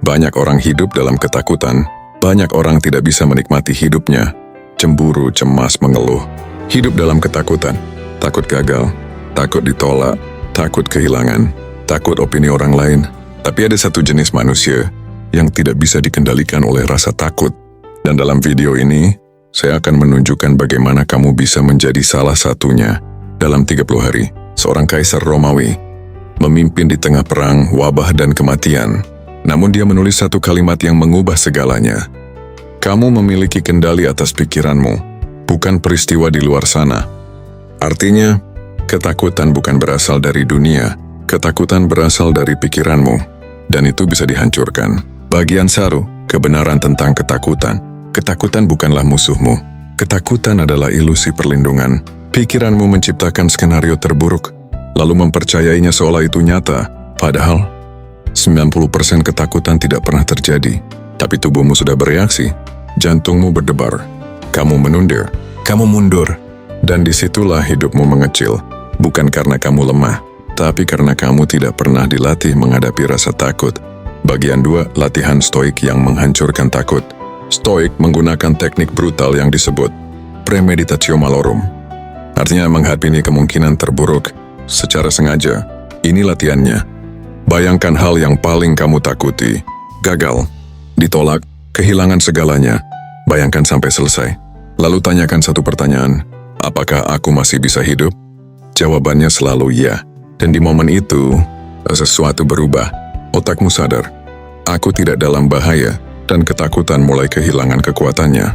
Banyak orang hidup dalam ketakutan. Banyak orang tidak bisa menikmati hidupnya. Cemburu, cemas, mengeluh. Hidup dalam ketakutan. Takut gagal, takut ditolak, takut kehilangan, takut opini orang lain. Tapi ada satu jenis manusia yang tidak bisa dikendalikan oleh rasa takut. Dan dalam video ini, saya akan menunjukkan bagaimana kamu bisa menjadi salah satunya. Dalam 30 hari, seorang kaisar Romawi memimpin di tengah perang, wabah, dan kematian. Namun dia menulis satu kalimat yang mengubah segalanya. Kamu memiliki kendali atas pikiranmu, bukan peristiwa di luar sana. Artinya, ketakutan bukan berasal dari dunia, ketakutan berasal dari pikiranmu, dan itu bisa dihancurkan. Bagian saru, kebenaran tentang ketakutan. Ketakutan bukanlah musuhmu. Ketakutan adalah ilusi perlindungan. Pikiranmu menciptakan skenario terburuk, lalu mempercayainya seolah itu nyata. Padahal, 90% ketakutan tidak pernah terjadi. Tapi tubuhmu sudah bereaksi, jantungmu berdebar. Kamu menundur, kamu mundur. Dan disitulah hidupmu mengecil. Bukan karena kamu lemah, tapi karena kamu tidak pernah dilatih menghadapi rasa takut. Bagian 2, latihan stoik yang menghancurkan takut. Stoik menggunakan teknik brutal yang disebut premeditatio malorum. Artinya menghadapi kemungkinan terburuk secara sengaja. Ini latihannya. Bayangkan hal yang paling kamu takuti. Gagal, ditolak, kehilangan segalanya. Bayangkan sampai selesai. Lalu tanyakan satu pertanyaan. Apakah aku masih bisa hidup? Jawabannya selalu ya. Dan di momen itu, sesuatu berubah. Otakmu sadar, aku tidak dalam bahaya, dan ketakutan mulai kehilangan kekuatannya.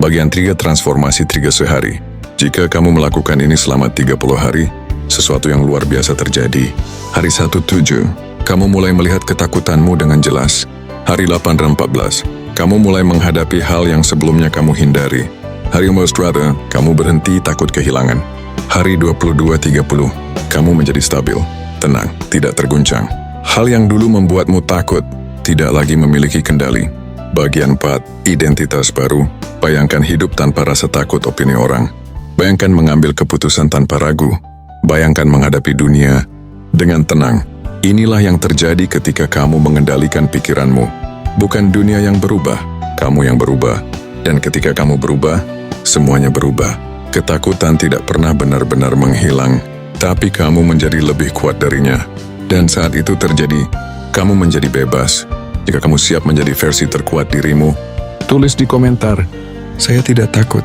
Bagian 3, transformasi 3 sehari. Jika kamu melakukan ini selama 30 hari, sesuatu yang luar biasa terjadi. Hari 1-7, kamu mulai melihat ketakutanmu dengan jelas. Hari 8 dan 14, kamu mulai menghadapi hal yang sebelumnya kamu hindari. Hari most rather, kamu berhenti takut kehilangan. Hari 22-30, kamu menjadi stabil, tenang, tidak terguncang. Hal yang dulu membuatmu takut, tidak lagi memiliki kendali. Bagian 4, identitas baru. Bayangkan hidup tanpa rasa takut opini orang. Bayangkan mengambil keputusan tanpa ragu. Bayangkan menghadapi dunia dengan tenang. Inilah yang terjadi ketika kamu mengendalikan pikiranmu. Bukan dunia yang berubah, kamu yang berubah. Dan ketika kamu berubah, semuanya berubah. Ketakutan tidak pernah benar-benar menghilang, tapi kamu menjadi lebih kuat darinya. Dan saat itu terjadi, kamu menjadi bebas. Jika kamu siap menjadi versi terkuat dirimu, tulis di komentar, saya tidak takut.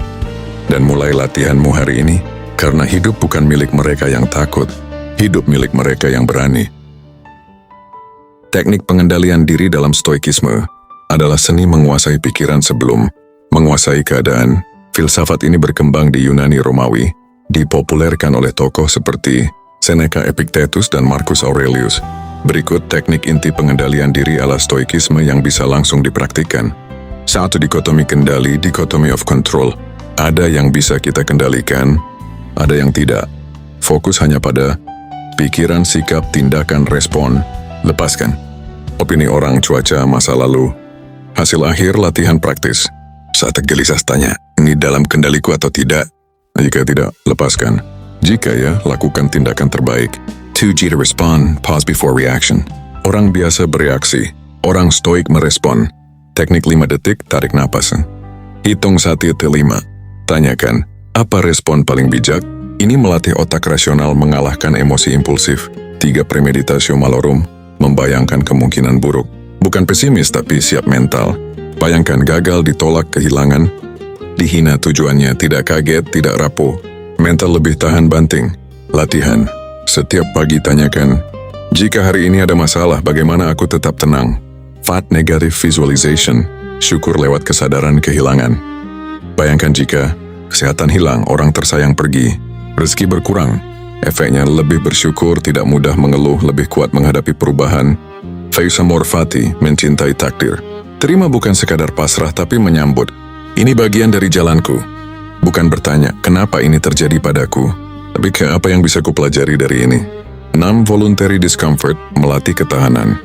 Dan mulai latihanmu hari ini, karena hidup bukan milik mereka yang takut, hidup milik mereka yang berani. Teknik pengendalian diri dalam stoikisme adalah seni menguasai pikiran sebelum menguasai keadaan. Filsafat ini berkembang di Yunani Romawi, dipopulerkan oleh tokoh seperti Seneca, Epictetus, dan Marcus Aurelius. Berikut teknik inti pengendalian diri ala stoikisme yang bisa langsung dipraktikkan. 1. Dikotomi kendali, dichotomy of control. Ada yang bisa kita kendalikan, ada yang tidak. Fokus hanya pada pikiran, sikap, tindakan, respon. Lepaskan opini orang, cuaca, masa lalu. Hasil akhir latihan praktis. Saat gelisah tanya, ini dalam kendaliku atau tidak? Jika tidak, lepaskan. Jika ya, lakukan tindakan terbaik. 2G to respond, pause before reaction. Orang biasa bereaksi, orang stoik merespon. Teknik 5 detik, tarik napas. Hitung 1-5. Tanyakan, apa respon paling bijak? Ini melatih otak rasional mengalahkan emosi impulsif. 3. Premeditatio malorum, membayangkan kemungkinan buruk. Bukan pesimis tapi siap mental. Bayangkan gagal, ditolak, kehilangan. Dihina, tujuannya tidak kaget, tidak rapuh. Mental lebih tahan banting. Latihan. Setiap pagi tanyakan, jika hari ini ada masalah, bagaimana aku tetap tenang? FAT, negative visualization. Syukur lewat kesadaran kehilangan. Bayangkan jika kesehatan hilang, orang tersayang pergi, rezeki berkurang. Efeknya lebih bersyukur, tidak mudah mengeluh, lebih kuat menghadapi perubahan. Faiz amor fati, mencintai takdir. Terima bukan sekadar pasrah, tapi menyambut. Ini bagian dari jalanku. Bukan bertanya, kenapa ini terjadi padaku? Tapi apa yang bisa kupelajari dari ini? 6. Voluntary discomfort, melatih ketahanan.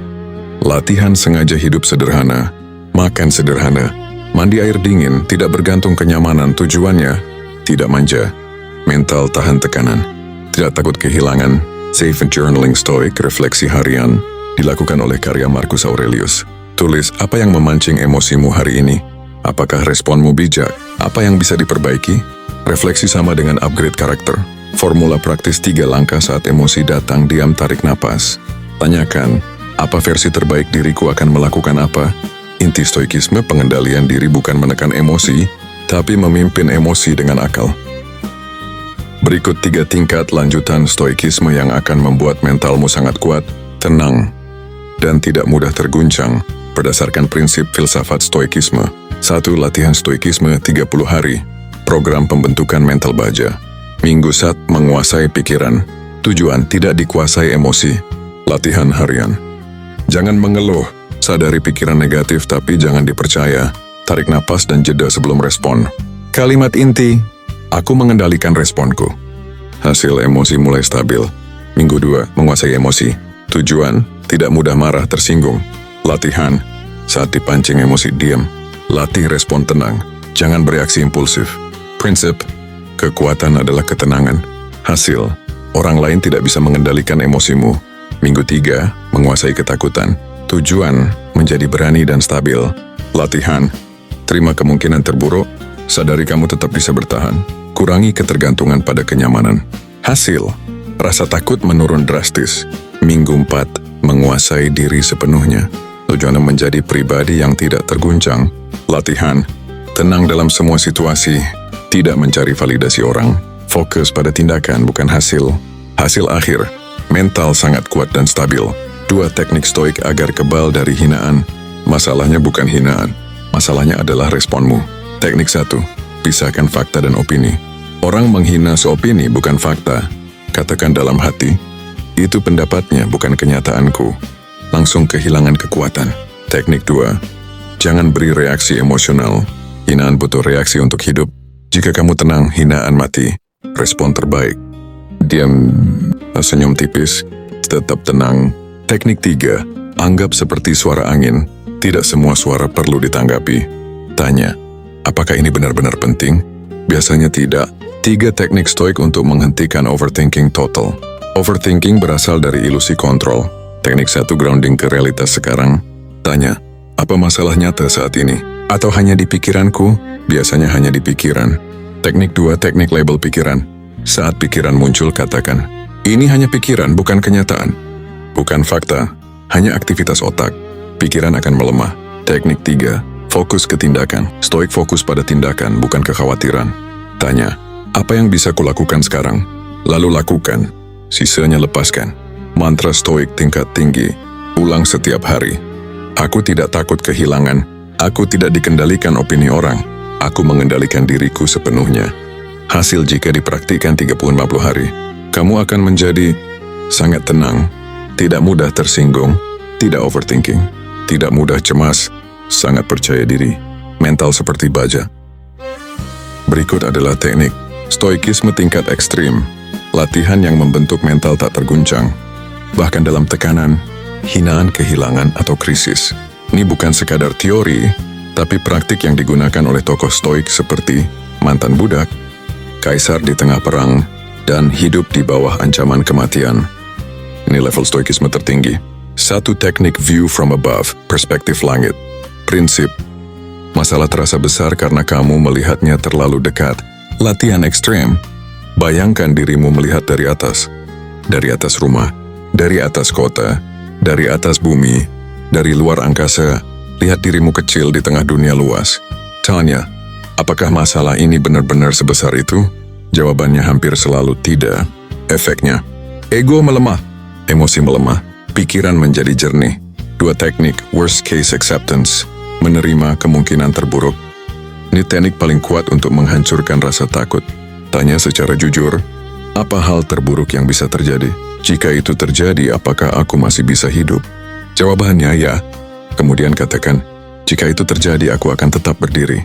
Latihan sengaja hidup sederhana, makan sederhana, mandi air dingin, tidak bergantung kenyamanan, tujuannya tidak manja. Mental tahan tekanan, tidak takut kehilangan. Safe journaling stoic, refleksi harian, dilakukan oleh karya Marcus Aurelius. Tulis apa yang memancing emosimu hari ini. Apakah responmu bijak? Apa yang bisa diperbaiki? Refleksi sama dengan upgrade karakter. Formula praktis 3 langkah saat emosi datang, diam, tarik napas. Tanyakan, apa versi terbaik diriku akan melakukan apa? Inti stoikisme pengendalian diri bukan menekan emosi, tapi memimpin emosi dengan akal. Berikut 3 tingkat lanjutan stoikisme yang akan membuat mentalmu sangat kuat, tenang, dan tidak mudah terguncang berdasarkan prinsip filsafat stoikisme. 1. Latihan stoikisme 30 hari. Program pembentukan mental baja. Minggu 1. Menguasai pikiran. Tujuan tidak dikuasai emosi. Latihan harian. Jangan mengeluh. Sadari pikiran negatif tapi jangan dipercaya. Tarik napas dan jeda sebelum respon. Kalimat inti, aku mengendalikan responku. Hasil emosi mulai stabil. Minggu 2, menguasai emosi. Tujuan, tidak mudah marah tersinggung. Latihan, saat dipancing emosi diam. Latih respon tenang, jangan bereaksi impulsif. Prinsip, kekuatan adalah ketenangan. Hasil, orang lain tidak bisa mengendalikan emosimu. Minggu 3, menguasai ketakutan. Tujuan, menjadi berani dan stabil. Latihan, terima kemungkinan terburuk, sadari kamu tetap bisa bertahan. Kurangi ketergantungan pada kenyamanan. Hasil, rasa takut menurun drastis. Minggu 4, menguasai diri sepenuhnya. Tujuannya menjadi pribadi yang tidak terguncang. Latihan, tenang dalam semua situasi, tidak mencari validasi orang. Fokus pada tindakan bukan hasil. Hasil akhir, mental sangat kuat dan stabil. 2 teknik stoik agar kebal dari hinaan. Masalahnya bukan hinaan, masalahnya adalah responmu. Teknik 1, pisahkan fakta dan opini. Orang menghina seopini bukan fakta. Katakan dalam hati, itu pendapatnya bukan kenyataanku. Langsung kehilangan kekuatan. Teknik 2, jangan beri reaksi emosional. Hinaan butuh reaksi untuk hidup. Jika kamu tenang, hinaan mati. Respon terbaik, diam, senyum tipis, tetap tenang. Teknik 3, anggap seperti suara angin. Tidak semua suara perlu ditanggapi. Tanya, apakah ini benar-benar penting? Biasanya tidak. 3 teknik stoik untuk menghentikan overthinking total. Overthinking berasal dari ilusi kontrol. Teknik 1, grounding ke realitas sekarang. Tanya, apa masalah nyata saat ini? Atau hanya di pikiranku? Biasanya hanya di pikiran. Teknik 2, teknik label pikiran. Saat pikiran muncul, katakan, ini hanya pikiran, bukan kenyataan. Bukan fakta, hanya aktivitas otak. Pikiran akan melemah. Teknik 3, fokus ke tindakan. Stoik fokus pada tindakan, bukan kekhawatiran. Tanya, apa yang bisa kulakukan sekarang? Lalu lakukan, sisanya lepaskan. Mantra stoik tingkat tinggi. Ulang setiap hari. Aku tidak takut kehilangan. Aku tidak dikendalikan opini orang. Aku mengendalikan diriku sepenuhnya. Hasil jika dipraktikkan 30-40 hari, kamu akan menjadi sangat tenang, tidak mudah tersinggung, tidak overthinking, tidak mudah cemas, sangat percaya diri, mental seperti baja. Berikut adalah teknik stoikisme tingkat ekstrim. Latihan yang membentuk mental tak terguncang. Bahkan dalam tekanan, hinaan, kehilangan, atau krisis. Ini bukan sekadar teori, tapi praktik yang digunakan oleh tokoh stoik seperti mantan budak, kaisar di tengah perang, dan hidup di bawah ancaman kematian. Ini level stoikisme tertinggi. 1 teknik view from above, perspektif langit. Prinsip, masalah terasa besar karena kamu melihatnya terlalu dekat. Latihan ekstrem, bayangkan dirimu melihat dari atas rumah, dari atas kota, dari atas bumi, dari luar angkasa. Lihat dirimu kecil di tengah dunia luas. Tanya, apakah masalah ini benar-benar sebesar itu? Jawabannya hampir selalu tidak. Efeknya, ego melemah, emosi melemah, pikiran menjadi jernih. 2 teknik worst case acceptance, menerima kemungkinan terburuk. Ini teknik paling kuat untuk menghancurkan rasa takut. Tanya secara jujur, apa hal terburuk yang bisa terjadi? Jika itu terjadi, apakah aku masih bisa hidup? Jawabannya ya. Kemudian katakan, jika itu terjadi, aku akan tetap berdiri.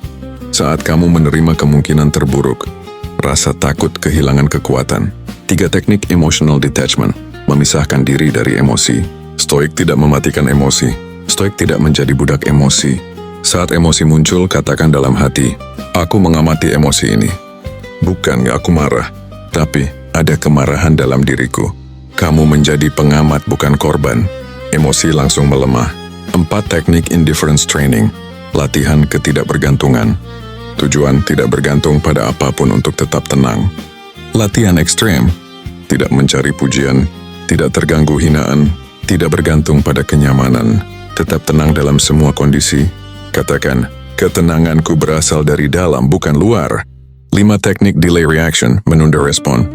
Saat kamu menerima kemungkinan terburuk, rasa takut kehilangan kekuatan. 3 teknik emotional detachment, memisahkan diri dari emosi. Stoik tidak mematikan emosi. Stoik tidak menjadi budak emosi. Saat emosi muncul, katakan dalam hati, aku mengamati emosi ini. Bukan aku marah, tapi ada kemarahan dalam diriku. Kamu menjadi pengamat bukan korban. Emosi langsung melemah. 4 teknik indifference training. Latihan ketidakbergantungan. Tujuan tidak bergantung pada apapun untuk tetap tenang. Latihan ekstrem. Tidak mencari pujian, tidak terganggu hinaan, tidak bergantung pada kenyamanan. Tetap tenang dalam semua kondisi. Katakan, ketenanganku berasal dari dalam bukan luar. 5 teknik delay reaction, menunda respon.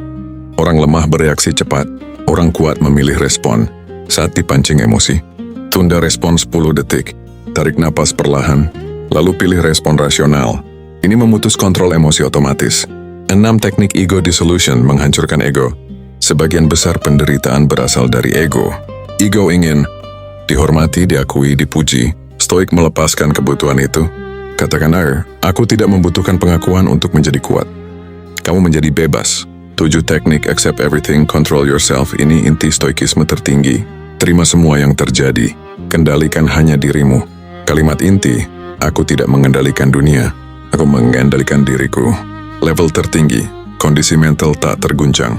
Orang lemah bereaksi cepat, orang kuat memilih respon. Saat dipancing emosi, tunda respon 10 detik. Tarik napas perlahan, lalu pilih respon rasional. Ini memutus kontrol emosi otomatis. 6 teknik ego dissolution menghancurkan ego. Sebagian besar penderitaan berasal dari ego. Ego ingin dihormati, diakui, dipuji. Stoik melepaskan kebutuhan itu. Katakan, aku tidak membutuhkan pengakuan untuk menjadi kuat. Kamu menjadi bebas. 7 teknik accept everything, control yourself. Ini inti stoikisme tertinggi. Terima semua yang terjadi. Kendalikan hanya dirimu. Kalimat inti, aku tidak mengendalikan dunia, aku mengendalikan diriku. Level tertinggi, kondisi mental tak terguncang.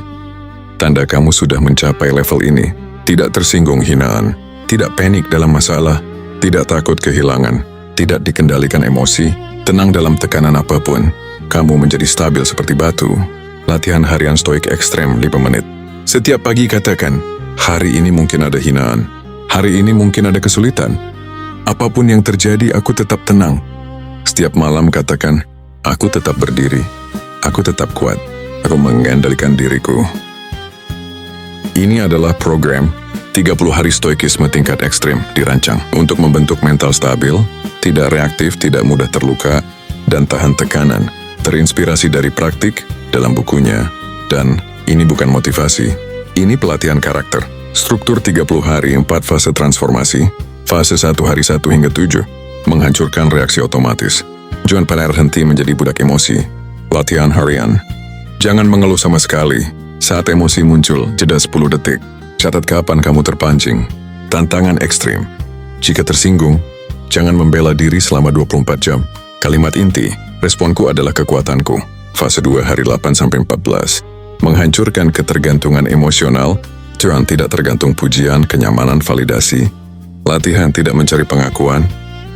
Tanda kamu sudah mencapai level ini, tidak tersinggung hinaan, tidak panik dalam masalah, tidak takut kehilangan, tidak dikendalikan emosi, tenang dalam tekanan apapun. Kamu menjadi stabil seperti batu. Latihan harian stoik ekstrem 5 menit. Setiap pagi katakan, hari ini mungkin ada hinaan, hari ini mungkin ada kesulitan. Apapun yang terjadi, aku tetap tenang. Setiap malam katakan, aku tetap berdiri, aku tetap kuat, aku mengendalikan diriku. Ini adalah program 30 hari stoikisme tingkat ekstrim dirancang untuk membentuk mental stabil, tidak reaktif, tidak mudah terluka, dan tahan tekanan. Terinspirasi dari praktik dalam bukunya, dan ini bukan motivasi, ini pelatihan karakter. Struktur 30 hari 4 fase transformasi. Fase 1 hari 1 hingga 7, menghancurkan reaksi otomatis. Jangan pernah henti menjadi budak emosi. Latihan harian. Jangan mengeluh sama sekali. Saat emosi muncul, jeda 10 detik. Catat kapan kamu terpancing. Tantangan ekstrim. Jika tersinggung, jangan membela diri selama 24 jam. Kalimat inti, responku adalah kekuatanku. Fase 2 hari 8-14. Menghancurkan ketergantungan emosional. Jangan tidak tergantung pujian, kenyamanan, validasi. Latihan tidak mencari pengakuan,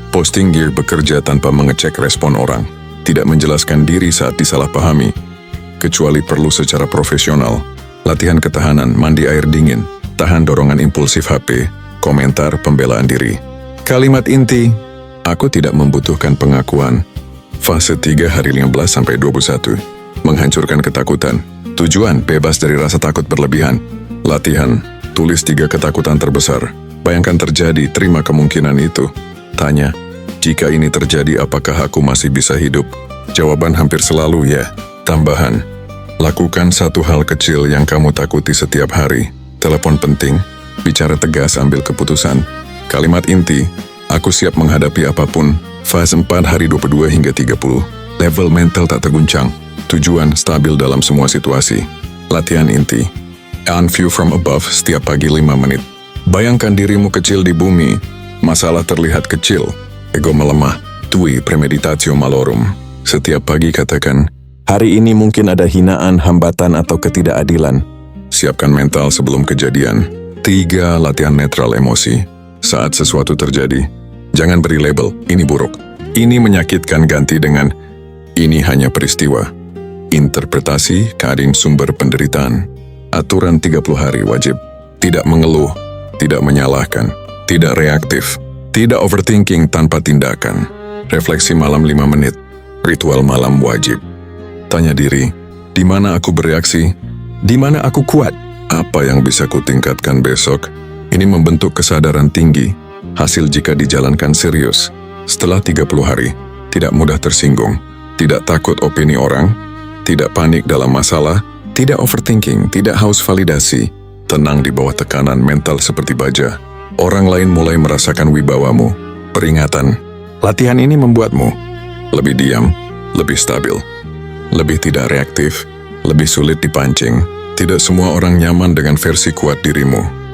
posting gear bekerja tanpa mengecek respon orang, tidak menjelaskan diri saat disalahpahami, kecuali perlu secara profesional. Latihan ketahanan, mandi air dingin, tahan dorongan impulsif HP, komentar pembelaan diri. Kalimat inti, aku tidak membutuhkan pengakuan. Fase 3 hari 15-21, menghancurkan ketakutan. Tujuan, bebas dari rasa takut berlebihan. Latihan, tulis 3 ketakutan terbesar. Bayangkan terjadi, terima kemungkinan itu. Tanya, jika ini terjadi apakah aku masih bisa hidup? Jawaban hampir selalu ya. Tambahan, lakukan 1 hal kecil yang kamu takuti setiap hari. Telepon penting, bicara tegas, ambil keputusan. Kalimat inti, aku siap menghadapi apapun. Fase 4 hari 22 hingga 30. Level mental tak terguncang. Tujuan, stabil dalam semua situasi. Latihan inti, on view from above setiap pagi 5 menit. Bayangkan dirimu kecil di bumi, masalah terlihat kecil, ego melemah, tui premeditatio malorum. Setiap pagi katakan, hari ini mungkin ada hinaan, hambatan, atau ketidakadilan. Siapkan mental sebelum kejadian. 3 latihan netral emosi. Saat sesuatu terjadi, jangan beri label, ini buruk, ini menyakitkan, ganti dengan, ini hanya peristiwa. Interpretasi keadaan sumber penderitaan. Aturan 30 hari wajib, tidak mengeluh, tidak menyalahkan, tidak reaktif, tidak overthinking tanpa tindakan. Refleksi malam 5 menit, ritual malam wajib. Tanya diri, di mana aku bereaksi? Di mana aku kuat? Apa yang bisa kutingkatkan besok? Ini membentuk kesadaran tinggi, hasil jika dijalankan serius. Setelah 30 hari, tidak mudah tersinggung, tidak takut opini orang, tidak panik dalam masalah, tidak overthinking, tidak haus validasi, tenang di bawah tekanan mental seperti baja. Orang lain mulai merasakan wibawamu. Peringatan, latihan ini membuatmu lebih diam, lebih stabil, lebih tidak reaktif, lebih sulit dipancing. Tidak semua orang nyaman dengan versi kuat dirimu.